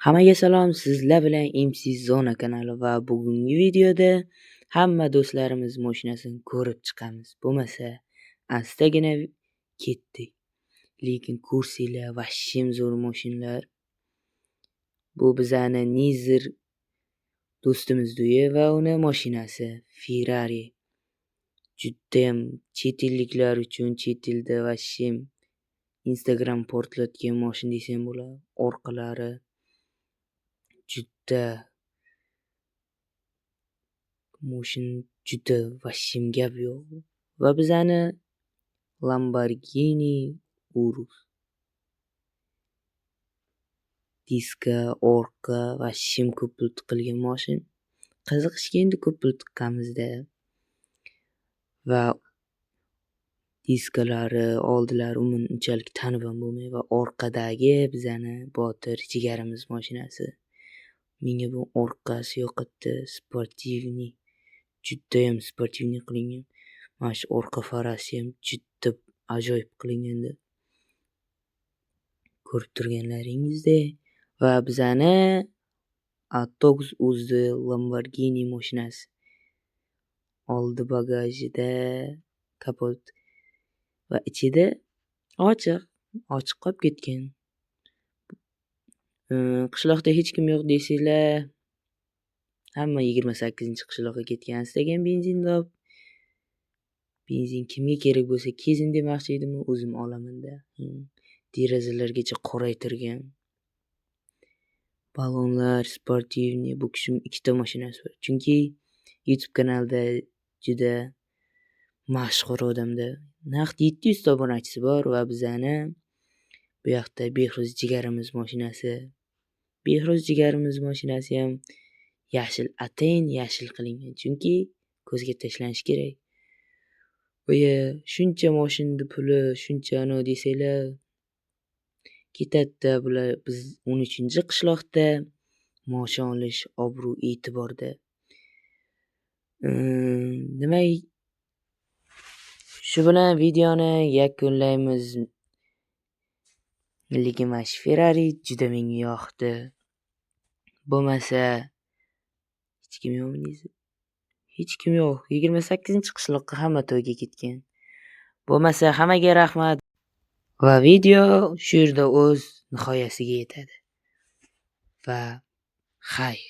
Hammaga salom, sizlar bilan MC Zona kanali va bugungi videoda hamma do'stlarimiz mashinasini ko'rib chiqamiz. Bo'lmasa, astagina ketdik. Lekin ko'rsanglar, vashim zo'r mashinalar. Bu bizani Nizir do'stimiz va uni mashinasi Ferrari. Judayam chet elliklar uchun chet elda vashim Instagram portlatgan mashina desam bo'ladi. Orqalari juda vashim gap yo'q. Va bizani Lamborghini Urus. Diska, orqa vashim ko'p pul tiqilgan mashin. Qiziqishga endi ko'p pul tiqqanmizda. Va diskalari, oldilari umuman unchalik tanib ham bo'lmaydi va orqadagi bizani Botir jigarimiz mashinasi. Menga bu orqasi yoqadi, sportivniy. Judayam sportivniy qilingan. Mana shu orqa farasi ham juda ajoyib qilinganda. Ko'rib turganlaringizdek va bizani Atox o'zdi Lamborghini mashinasi. Oldi bagajida kapot va ichida ochiq qolib ketgan. Qishloqda hech kim yo'q desanglar, hamma 28-qishloqqa ketgan. Istagan benzinlab. Benzin kimga kerak bo'lsa kezin demoqchi edim, o'zim olaman-da. Derazalargacha qoraytirgan. Balonlar sportivniy. Bu kishim ikkita mashinasi bor. Chunki YouTube kanalida juda mashhur odamda. Naqd 700 ta obunachisi bor va bizani bu yoqda Behruz jigarimiz mashinasi. Behruz jigarimiz mashinasi ham yashil, atayin yashil qilingan. Chunki ko'zga tashlanish kerak. Shuncha mashinning puli, shuncha desanglar ketadi. Bular biz 13-qishloqda moshin olish obro' e'tiborda. Shu bilan videoni yakunlaymiz. Lekin mana shu Ferrari juda menga yoqdi. Bo'lmasa hech kim yo'qmi? Hech kim yo'q. 28-qishloqqa hamma to'yga ketgan. Bo'lmasa hammaga rahmat. Va video shu yerda o'z nihoyasiga yetadi. Va xayr.